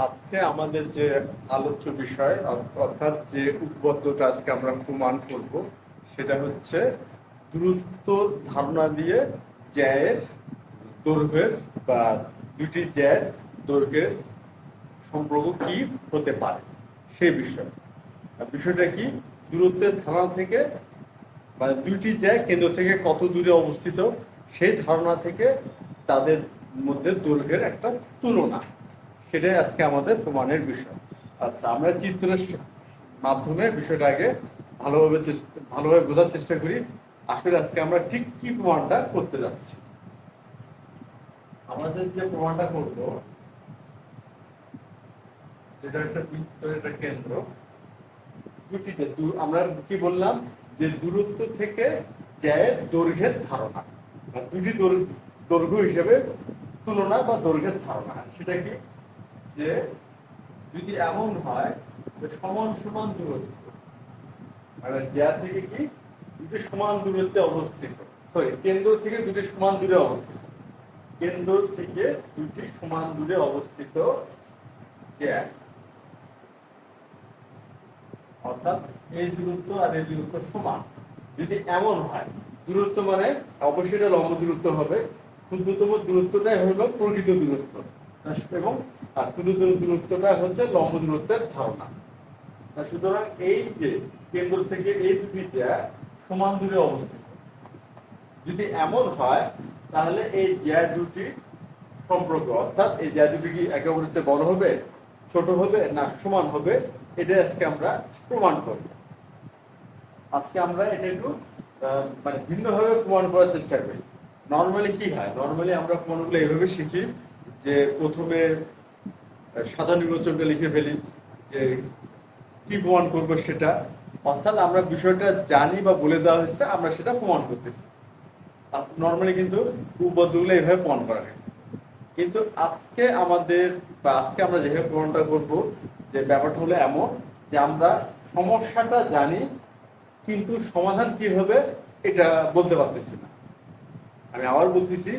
আজকে আমাদের যে আলোচ্য বিষয় অর্থাৎ যে উপপাদ্যটা আজকে আমরা প্রমাণ করব সেটা হচ্ছে দূরত্ব ধারণা দিয়ে জ্যায়ের দৈর্ঘ্যের বা দুটি জ্যায়ের দৈর্ঘ্যের সম্পর্ক কি হতে পারে সেই বিষয়। আর বিষয়টা কি, দূরত্বের ধারণা থেকে মানে দুইটি জ্যা কেন্দ্র থেকে কত দূরে অবস্থিত সেই ধারণা থেকে তাদের মধ্যে দৈর্ঘ্যের একটা তুলনা, সেটাই আজকে আমাদের প্রমাণের বিষয়। আচ্ছা, আমরা চিত্রের মাধ্যমে বিষয়টা আগে ভালোভাবে বোঝার চেষ্টা করি আসলে আজকে আমরা ঠিক কি প্রমাণটা করতে যাচ্ছি। আমাদের যে প্রমাণটা করব, যেটা একটা বৃত্ত, একটা কেন্দ্র, দুটিতে আমরা কি বললাম যে দূরত্ব থেকে জ্যায়ের দৈর্ঘ্যের ধারণা বা দুটি দৈর্ঘ্য হিসেবে তুলনা বা দৈর্ঘ্যের ধারণা। সেটা কি, যে যদি এমন হয় যে সমান সমান দূরত্ব, মানে জ্যা থেকে কি দুটি সমান দূরত্বে অবস্থিত, কেন্দ্র থেকে দুটি সমান দূরে অবস্থিত, কেন্দ্র থেকে দুটি সমান দূরে অবস্থিত জ্যা, অর্থাৎ এই দূরত্ব আর এই দূরত্ব সমান যদি এমন হয়, দূরত্ব মানে অবশ্যই এটা লম্ব দূরত্ব হবে, ক্ষুদ্রতম দূরত্বটাই হলো প্রকৃত দূরত্ব এবং ক্ষুদ্রতম দূরত্বটা হচ্ছে লম্ব দূরত্বের ধারণা। সুতরাং এই যে কেন্দ্র থেকে এই দুটি জ্যা সমান দূরে অবস্থিত যদি এমন হয়, তাহলে এই জ্যা দুটি সম্পর্ক অর্থাৎ এই জ্যা দুটি কি একে অপরের চেয়ে বড় হবে, ছোট হবে না সমান হবে, এটা আজকে আমরা প্রমাণ করব। আজকে আমরা এটা একটু মানে ভিন্নভাবে প্রমাণ করার চেষ্টা করি। নর্মালি কি হয়, নর্মালি আমরা প্রমাণগুলো এইভাবে শিখি যে প্রথমে সাধারণ নির্বাচনটা লিখে ফেলি যে কি প্রমাণ করবো সেটা, অর্থাৎ আমরা বিষয়টা জানি বা বলে দেওয়া হয়েছে, আমরা সেটা প্রমাণ করতেছি। নর্মালি কিন্তু উপপাদ্যগুলো এইভাবে প্রমাণ করা হয়। কিন্তু আজকে আমরা যেভাবে প্রমাণটা করবো, যে ব্যাপারটা হলো এমন যে আমরা সমস্যাটা জানি কিন্তু সমাধান কি হবে এটা বলতে পারতেছি না। আমি আবার বলতেছি,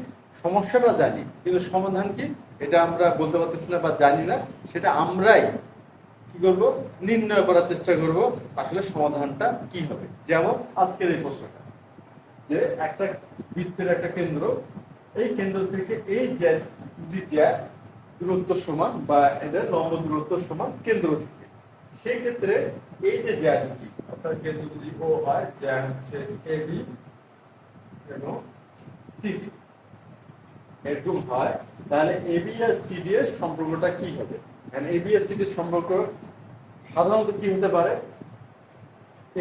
সমস্যাটা জানি কিন্তু সমাধান কি এটা আমরা বলতে পারতেছি না বা জানি না, সেটা আমরাই কি করব, নির্ণয় করার চেষ্টা করব আসলে সমাধানটা কি হবে। যেমন আজকের এই প্রশ্নটা, যে একটা বৃত্তের একটা কেন্দ্র, এই কেন্দ্র থেকে এই যে দূরত্ব সমান বা এদের লম্ব দূরত্ব সমান কেন্দ্র থেকে, সেই ক্ষেত্রে এই যে জ্যা দুটি, অর্থাৎ কেন্দ্র যদি ও হয়, জ্যা হচ্ছে এবি এবং সিডি এরকম হয়, তাহলে এবি আর সিডি এর সম্পর্কটা কি হবে? কারণ এবি আর সিডি এর সম্পর্ক সাধারণত কি হতে পারে,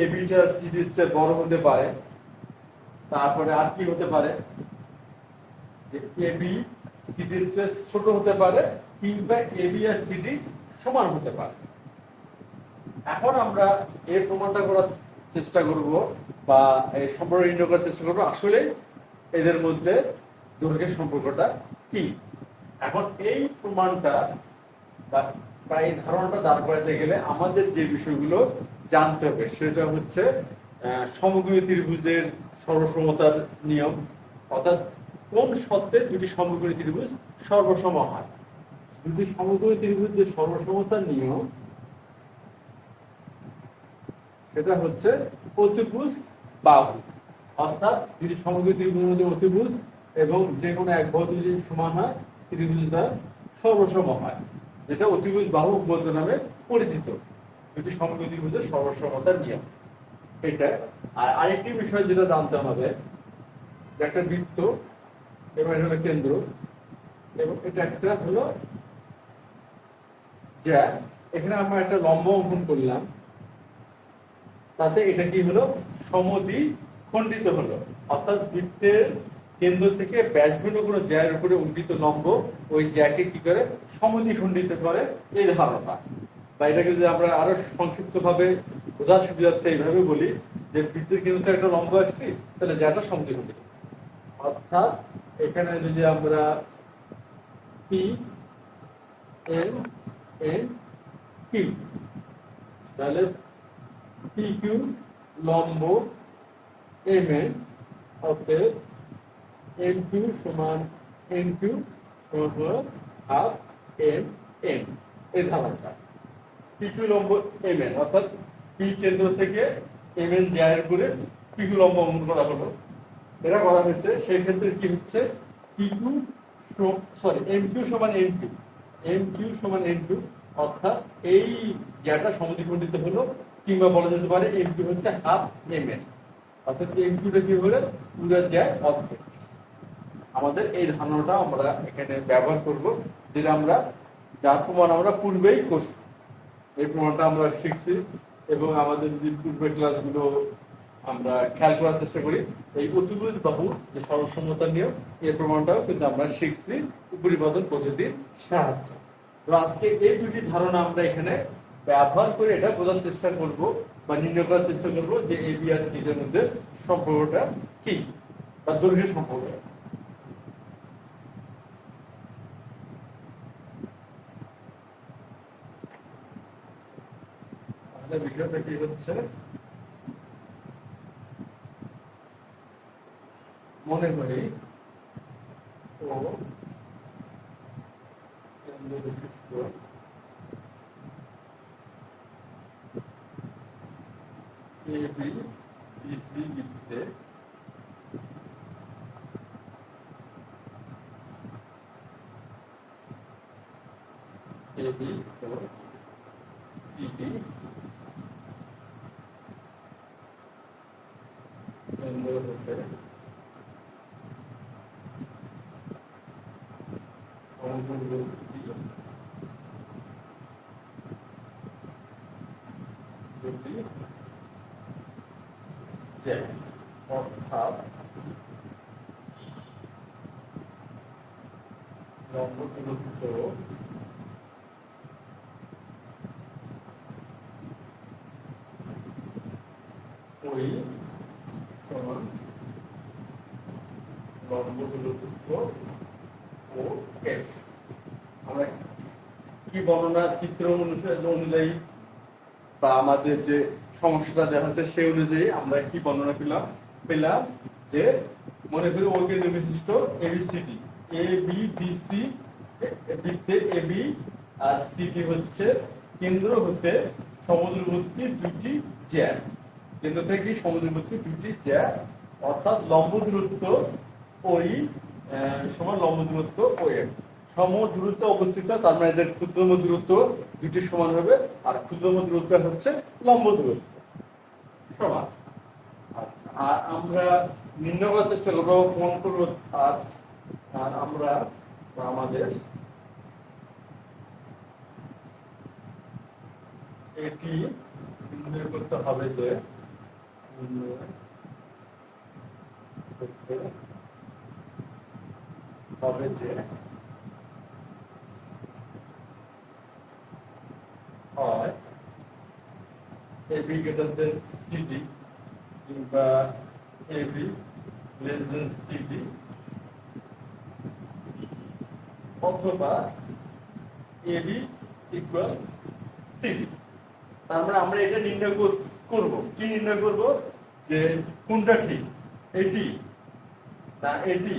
এবিটা সিডির চেয়ে বড় হতে পারে, তারপরে আর কি হতে পারে, যে এবি সিডির চেয়ে ছোট হতে পারে, কিংবা এবি আর সিডি সমান হতে পারে। এখন আমরা এই প্রমাণটা করার চেষ্টা করব বা এই সম্পর্ক নির্ণয় করার চেষ্টা করবো আসলে এদের মধ্যে দৈর্ঘ্যের সম্পর্কটা কি। এখন এই প্রমাণটা বা এই ধারণাটা দাঁড় করাতে গেলে আমাদের যে বিষয়গুলো জানতে হবে সেটা হচ্ছে সমকোণী ত্রিভুজের সর্বসমতার নিয়ম, অর্থাৎ কোন শর্তে দুটি সমকোণী ত্রিভুজ সর্বসম হয়। দুটি সমকোণী ত্রিভুজ যে সর্বসমতার নিয়ম, সেটা হচ্ছে অতিভুজ বাহু, অর্থাৎ দুটি সমকোণী ত্রিভুজের মধ্যে অতিভুজ এবং যে কোনো এক বাহু যদি সমান হয়, ত্রিভুজটা সর্বসম হয়, যেটা অতিভুজ বাহু উপপাদ্য নামে পরিচিত। দুটি সমকোণী ত্রিভুজের সর্বসমতার নিয়ম এটা। আর আরেকটি বিষয় যেটা জানতে হবে, একটা বৃত্ত এবং এটা হলো কেন্দ্র এবং এটা একটা হলো জ্যা, এখানে আমরা একটা লম্ব অঙ্কন করলাম, তাতে এটা কি হলো, সমদ্বিখণ্ডিত হলো, অর্থাৎ বৃত্তের কেন্দ্র থেকে ব্যাসভিন্ন কোনো জ্যার উপরে অঙ্কিত লম্ব ওই জ্যাকে কি করে সমদ্বিখণ্ডিত করে, এই ধারণা। বা এটাকে যদি আমরা আরো সংক্ষিপ্ত ভাবে বোঝার সুবিধার্থে এইভাবে বলি যে বৃত্তের কেন্দ্র থেকে একটা লম্ব আঁকছি, তাহলে জ্যাটা সমদ্বিখণ্ডিত, অর্থাৎ এখানে যদি আমরা পি এন এন কিউ, তাহলে পি কিউ লম্ব এম এন, অতএব এম কিউ সমান এন কিউ সমান হাফ এম এন। এই ধারণটা পিকিউ লম্ব এমএন, অর্থাৎ পি কেন্দ্র থেকে এমএন জ্যায়ের করে পিকিউ লম্ব অঙ্কন করা হলো। এটা করা হয়েছে, সেই ক্ষেত্রে কি হচ্ছে, পিকিউ এমকিউ সমান এনকিউ, এমকিউ সমান এনকিউ, অর্থাৎ এই জ্যাটা সমদ্বিখণ্ডিত হলো, কিংবা বলা যেতে পারে এমকিউ হচ্ছে হাফ এমএন, অর্থাৎ এমকিউটা কি হলো পুরো জ্যায় অর্ধেক। আমাদের এই ধারণাটা আমরা এখানে ব্যবহার করব, যেটা আমরা যার প্রমাণ আমরা পূর্বেই করছি, এই প্রমাণটা আমরা শিখছি। এবং আমাদের যদি পূর্বের ক্লাসগুলো আমরা খেয়াল করার চেষ্টা করি, এই অতিভুজ বাহু যে সরলসমতা নিয়ম, এই প্রমাণটাও কিন্তু আমরা শিখছি উপরিপতন পদ্ধতির সাহায্যে। তো আজকে এই দুটি ধারণা আমরা এখানে ব্যবহার করে এটা বোঝার চেষ্টা করব বা নির্ণয় করার চেষ্টা করব যে এ বি আর সি এর মধ্যে সম্পর্কটা কি বা দৈর্ঘ্যের সম্পর্ক। বিষয়টা কি হচ্ছে, মনে করি ও কেন্দ্র বিশিষ্ট এ বি সি বৃত্তে A B O C D কেন্দ্র হতে সমদূরবর্তী দুটি জ্যা, অর্থাৎ লম্ব দূরত্ব ওই সমান লম্ব দূরত্ব ও এফ। আমরা কি বর্ণনা চিত্র অনুযায়ী বা আমাদের যে সমস্যাটা দেখা যাচ্ছে সেই অনুযায়ী আমরা কি বর্ণনা পেলাম যে মনে করি ও কেন্দ্র বিশিষ্ট ABCD, A B B C বৃত্তে এ বি আর সিটি হচ্ছে কেন্দ্র হতে সমদূরবর্তী দুটি জ্যা, কেন্দ্র থেকে সমদূরবর্তী দুটি জ্যা, অর্থাৎ লম্ব দূরত্ব ওই সমান লম্ব দূরত্ব ও এফ। সম দূরত্ব অবস্থিত, তার মানে এদের ক্ষুদ্রতম দূরত্ব দুটি সমান হবে, আর ক্ষুদ্রতম দূরত্ব হচ্ছে লম্ব দূরত্ব সমান। আচ্ছা, আর আমরা নির্ণয় করার চেষ্টা করবো কোন করবো, আর আমরা আমাদের এটি নির্ণয় করতে হবে যে হয় এবি গ্রেটার দেন সিডি কিংবা এবি লেস দেন সিডি, অথবা এবি ইকুয়াল সিডি। তার মানে আমরা এটা নির্ণয় করব, কি নির্ণয় করব, যে কোনটা ঠিক, এটি না এটি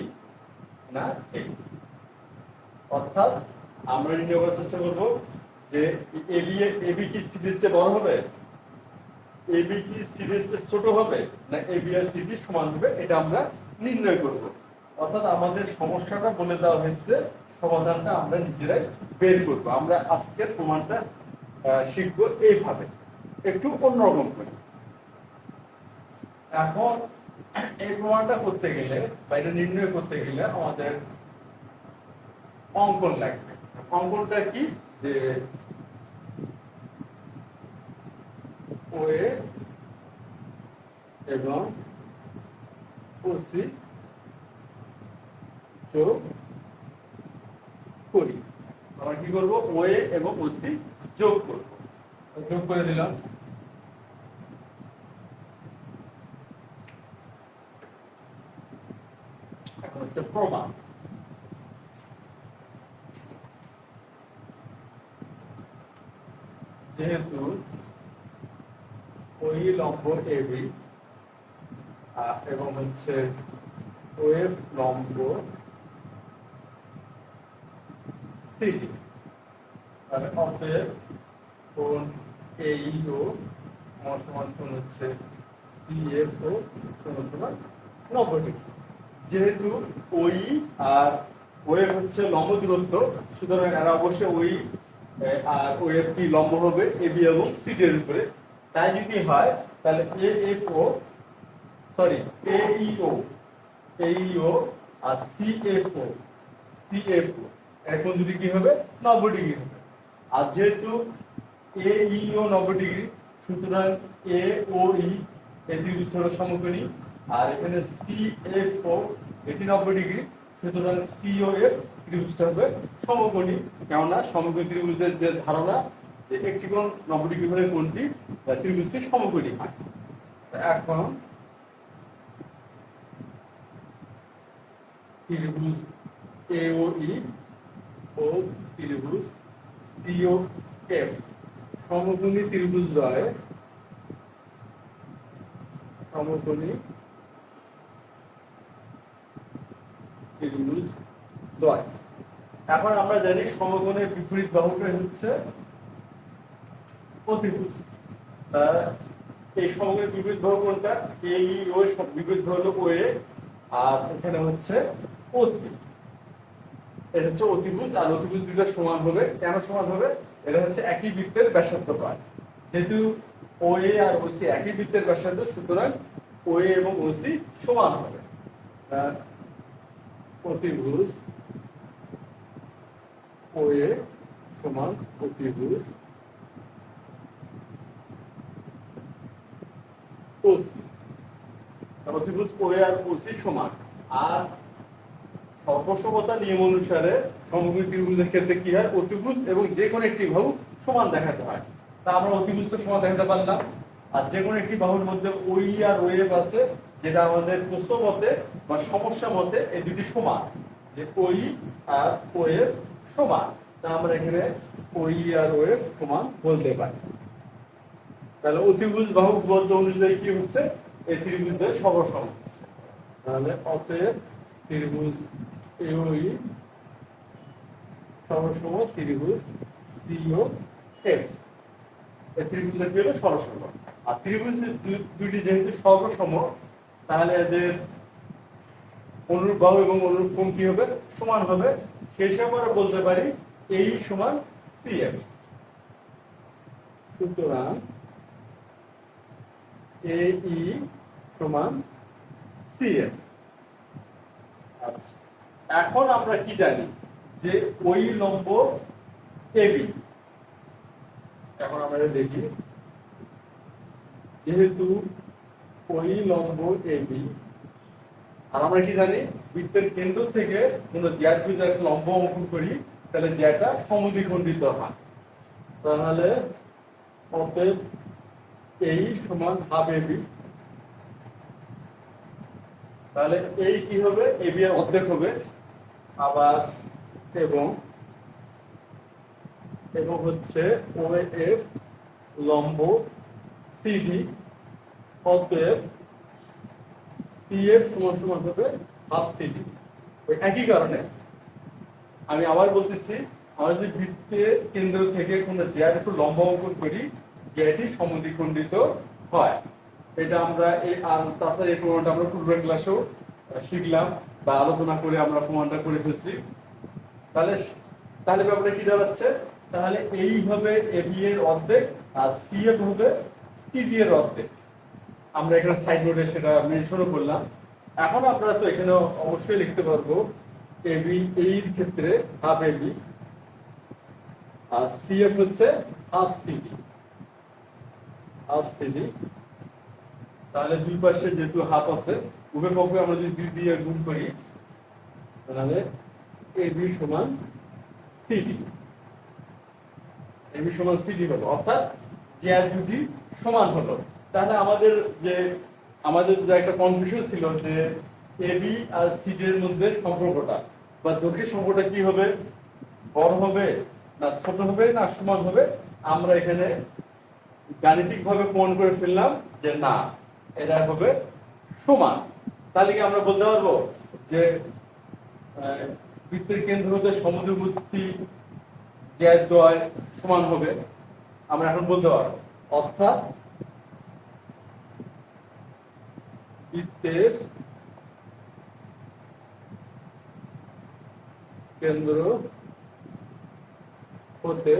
না এটি। অর্থাৎ আমরা নির্ণয় করার চেষ্টা করব যে এবি কি সিডির চেয়ে বড় হবে, এবি কি সিডির চেয়ে ছোট হবে, না এবি আর সিডি সমান হবে, এটা আমরা নির্ণয় করব। অর্থাৎ আমাদের সমস্যাটা বলে দেওয়া হয়েছে, সমাধানটা আমরা নিজেরাই বের করব। আমরা আজকের প্রমাণটা শিখবো এইভাবে, একটু অন্যরকম করে। এখন এই প্রমাণটা করতে গেলে বা এটা নির্ণয় করতে গেলে আমাদের অঙ্কন লাগবে। অঙ্কনটা কি, যে ওএ এবং ওসি যোগ করি। আমরা কি করব, ওএ এবং ওসি যোগ করব, যোগ করে দিলাম। এখন হচ্ছে প্রমাণ। যেহেতু ওই লম্ব এবি এবং হচ্ছে ওএফ লম্ব সিডি, তাহলে অতএব কোণ এইও সমান কোণ হচ্ছে সিএফও সমান সমান 90 ডিগ্রি। যেহেতু ওই আর ওয়েভ হচ্ছে লম্ব দূরত্ব, সুতরাং এরা অবশ্যই ওই আর ওয়েভ কি লম্ব হবে এবি এবং সিডি এর উপরে। তাই যদি হয় তাহলে এএফও সরি এইও আর সিএফও এখন যদি কি হবে 90 ডিগ্রি হবে। আর যেহেতু এইও 90 ডিগ্রি, সুতরাং এ ও ই এই ত্রিভুজটা হলো সমকোণী। আর এখানে সিএফও এটি 90 ডিগ্রি, সুতরাং সিও এর ত্রিভুজটা হবে সমকোণী। কেননা সমকোণী ত্রিভুজের যে ধারণা যে একটি কোণ 90 ডিগ্রি হলে কোণটি ত্রিভুজটি সমকোণী হয়। এখন ত্রিভুজ AOE ও ত্রিভুজ COF সমকোণী ত্রিভুজ দ্বয় সমকোণী ত্রিভুজ দ্বয়। এখন আমরা জানি সমকোণের বিপরীত বাহুটাই হচ্ছে অতিভুজ। এই সমকোণের বিপরীত বাহু কোনটা? AEO বিপরীত বাহু হলো OA, আর এখানে হচ্ছে OC। এটা হচ্ছে অতিভুজ, আর অতিভুজ দুটো সমান হবে। কেন সমান হবে? এটা হচ্ছে একই বৃত্তের ব্যাসার্ধ পায়। যেহেতু OA আর OC একই বৃত্তের ব্যাসার্ধ, সুতরাং OA এবং OC সমান হবে। অতিভুজ OA সমান অতিভুজ OC। অতিভুজ OA আর OC সমান। আর সর্বসমতা নিয়ম অনুসারে সমকোণী ত্রিভুজের ক্ষেত্রে কি হয়? অতিভুজ এবং যে কোনো একটি বাহু সমান দেখাতে হয়। তা আমরা অতিভুজটা সমান দেখাতে পারলাম। আর যে কোনো একটি বাহুর মধ্যে ওই আর ওয়েভ আছে, যেটা আমাদের প্রশ্ন মতে বা সমস্যা মতে এই দুটি সমান, যে ওই আর ওয়েভ সমান। তা আমরা এখানে ওই আর ওয়েভ সমান বলতে পারি। তাহলে অতিভুজ বাহু উপপাদ্য অনুযায়ী কি হচ্ছে? এই ত্রিভুজের সর্বসম হচ্ছে। তাহলে অতএব ত্রিভুজ AOE সর্বসম ত্রিভুজ COF। এই ত্রিভুজের কি হলো? সর্বসম। আর ত্রিভুজ দুটি যেহেতু সর্বসম, তাহলে এদের অনুরূপ বাহু এবং অনুরূপ কোণ কি হবে? সমান হবে। সেই হিসাবে আমরা বলতে পারি এই সমান CF। সুতরাং AE সমান CF। আচ্ছা, এখন আমরা কি জানি? যে ওই লম্ব AB। এখন আমরা দেখি, যেহেতু ওই লম্ব AB, আর আমরা কি জানি? বৃত্তের কেন্দ্র থেকে কোন জ্যাঠভুজের একটা লম্ব অঙ্কন করি, তাহলে জ্যাটা সমদ্বিখণ্ডিত হয়। তাহলে অতএব এই সমান হাফ AB। তাহলে এই কি হবে? AB এর অর্ধেক হবে। আবার এবং এবং হচ্ছে OAF লম্ব CD, অতএব CF সমান সমান হবে হাফ CD। ওই একই কারণে আমি আবার বলতেছি, আমরা যদি বৃত্তের কেন্দ্র থেকে কোনো জ্যার একটু লম্ব অঙ্কন করি, জ্যাটি সমদ্বিখণ্ডিত হয়। এটা আমরা এই তাছাড়া এই প্রমাণটা আমরা পূর্বের ক্লাসেও শিখলাম বা আলোচনা করে আমরা প্রমাণটা করে ফেলছি। তাহলে তাহলে ব্যাপারটা কি দাঁড়াচ্ছে? তাহলে এই হবে AB এর অর্ধেক, আর CF হবে CD এর অর্ধেক। আমরা এখানে সাইড নোটে সেটা মেনশনও করলাম। এখন আমরা তো এখানে অবশ্যই লিখতে পারবো AB এর ক্ষেত্রে হাফ AB, আর CF হচ্ছে হাফ CD। তাহলে দুই পাশে যেহেতু হাফ আছে, উভয় পক্ষে আমরা যদি 2 দিয়ে গুণ করি, তাহলে AB সমান CD। AB সমান CD হলো, অর্থাৎ জ্যা দুটি সমান হলো। তাহলে আমাদের যে একটা কনফিউশন ছিল যে AB আর CD এর মধ্যে সম্পর্কটা বা দৈর্ঘ্যের সম্পর্কটা কি হবে? বড় হবে না ছোট হবে না সমান হবে? আমরা এখানে গাণিতিকভাবে প্রমাণ করে ফেললাম যে না, এটা হবে সমান। তাহলে কি আমরা বলতে পারবো যে বৃত্তের কেন্দ্র হতে সমদ্বিবর্তী জ্যাদ্বয় সমান হবে আমরা এখন বলতে পারবো। অর্থাৎ বৃত্তের কেন্দ্র হতে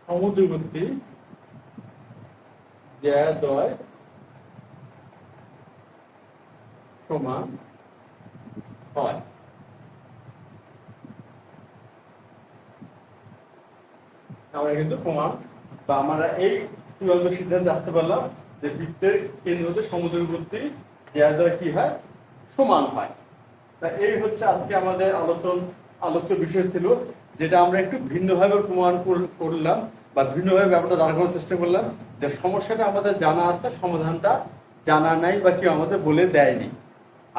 সমদূরবর্তী জ্যাদ্বয় সমান হয়। আমরা কিন্তু প্রমাণ বা আমরা এই চূড়ান্ত সিদ্ধান্তে আসতে পারলাম যে বৃত্তের কেন্দ্র হতে সমদূরবর্তী জ্যাদ্বয় কি হয়, সমান হয়। তা এই হচ্ছে আজকে আমাদের আলোচ্য বিষয় ছিল, যেটা আমরা একটু ভিন্নভাবে প্রমাণ করলাম বা ভিন্নভাবে ব্যাপারটা দাঁড় করার চেষ্টা করলাম, যে সমস্যাটা আমাদের জানা আছে, সমাধানটা জানা নাই বা কেউ আমাদের বলে দেয়নি।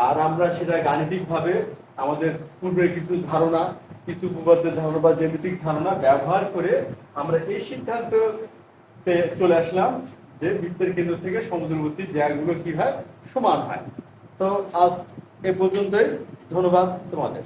আর আমরা সেটা গাণিতিকভাবে আমাদের পূর্বের কিছু ধারণা, কিছু উপপাদ্যের ধারণা বা জ্যামিতিক ধারণা ব্যবহার করে আমরা এই সিদ্ধান্ততে চলে আসলাম যে বৃত্তের কেন্দ্র থেকে সমদূরবর্তী জায়গাগুলো কি হয়, সমান হয়। তো আজ এ পর্যন্তই। ধন্যবাদ তোমাদের।